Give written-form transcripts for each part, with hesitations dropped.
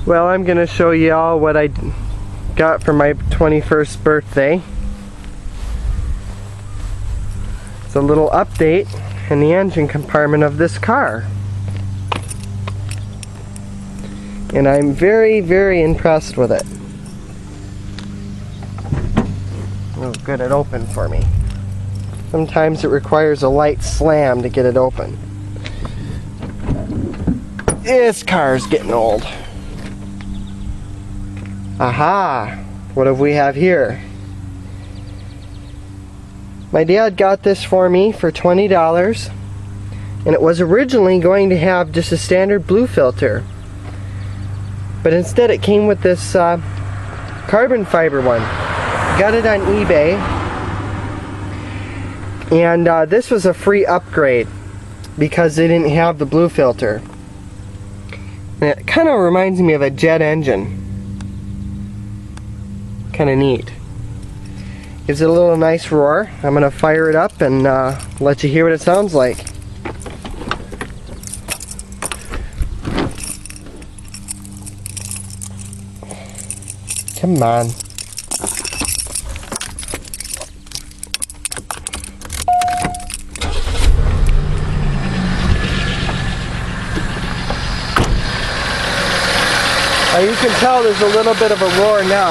Well, I'm gonna show y'all what I got for my 21st birthday. It's a little update in the engine compartment of this car. And I'm very, very impressed with it. Oh, good, it opened for me. Sometimes it requires a light slam to get it open. This car's getting old. Aha! What do we have here? My dad got this for me for $20, and it was originally going to have just a standard blue filter, but instead it came with this carbon fiber one. Got it on eBay, and this was a free upgrade because they didn't have the blue filter. And it kind of reminds me of a jet engine. Kind of neat. Gives it a little nice roar. I'm going to fire it up and let you hear what it sounds like. Come on. You can tell there's a little bit of a roar now.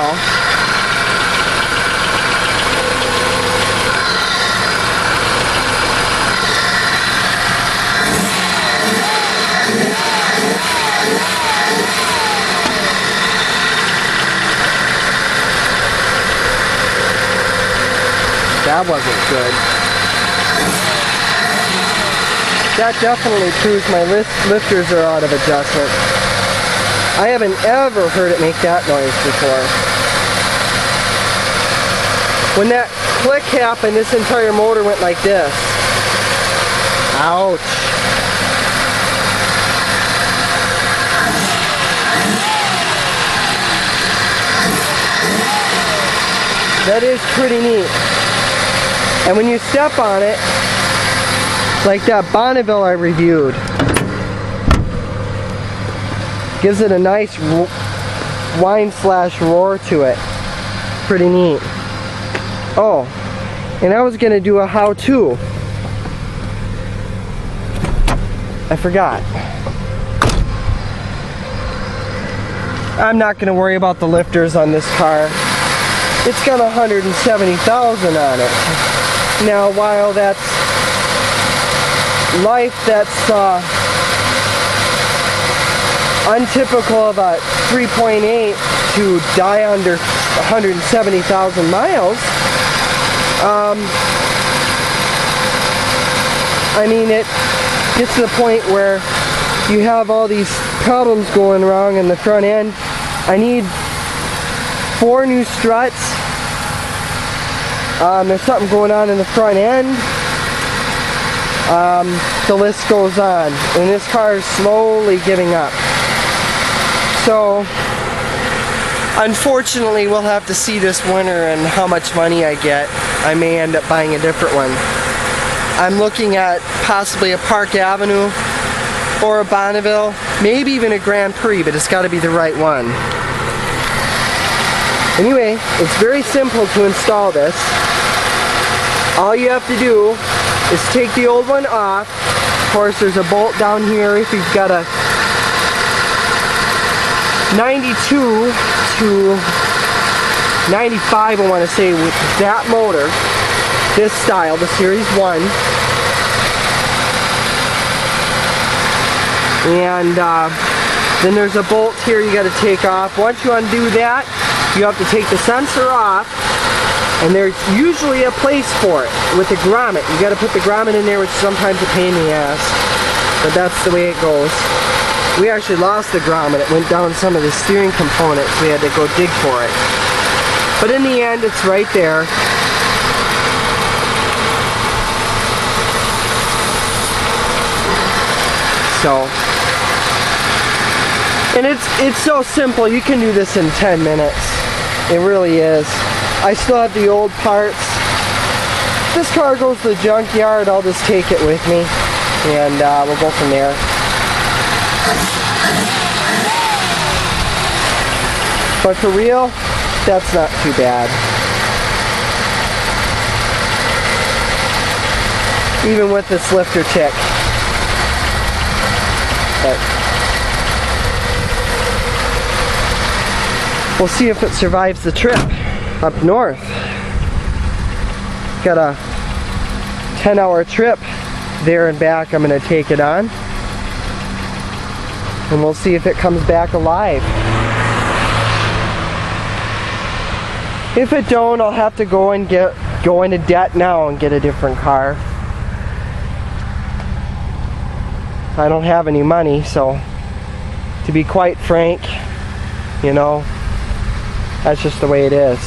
That wasn't good. That definitely proves my lifters are out of adjustment. I haven't ever heard it make that noise before. When that click happened, this entire motor went like this. Ouch. That is pretty neat. And when you step on it, like that Bonneville I reviewed, gives it a nice whine/roar to it. Pretty neat. Oh, and I was going to do a how-to. I forgot. I'm not going to worry about the lifters on this car. It's got 170,000 on it. Now, while that's life that's untypical of a 3.8 to die under 170,000 miles, I mean, it gets to the point where you have all these problems going wrong in the front end. I need 4 new struts. There's something going on in the front end. The list goes on, and this car is slowly giving up. So, unfortunately, we'll have to see this winter and how much money I get. I may end up buying a different one. I'm looking at possibly a Park Avenue or a Bonneville, maybe even a Grand Prix, but it's got to be the right one. Anyway, it's very simple to install this. All you have to do is take the old one off. Of course, there's a bolt down here if you've got a 92 to 95, I want to say, with that motor, this style, the Series 1. And then there's a bolt here you got to take off. Once you undo that, you have to take the sensor off, and there's usually a place for it with the grommet. You got to put the grommet in there, which is sometimes a pain in the ass, but that's the way it goes. We actually lost the grommet. It went down some of the steering components. We had to go dig for it. But in the end, it's right there. So, and it's so simple. You can do this in 10 minutes. It really is. I still have the old parts. If this car goes to the junkyard, I'll just take it with me, and we'll go from there. But for real, that's not too bad. Even with this lifter tick. But we'll see if it survives the trip up north. Got a 10-hour trip there and back. I'm going to take it on. And we'll see if it comes back alive. If it don't, I'll have to go into debt now and get a different car. I don't have any money, so to be quite frank, you know, that's just the way it is.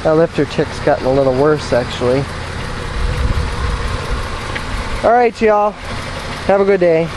That lifter tick's gotten a little worse, actually. Alright, y'all. Have a good day.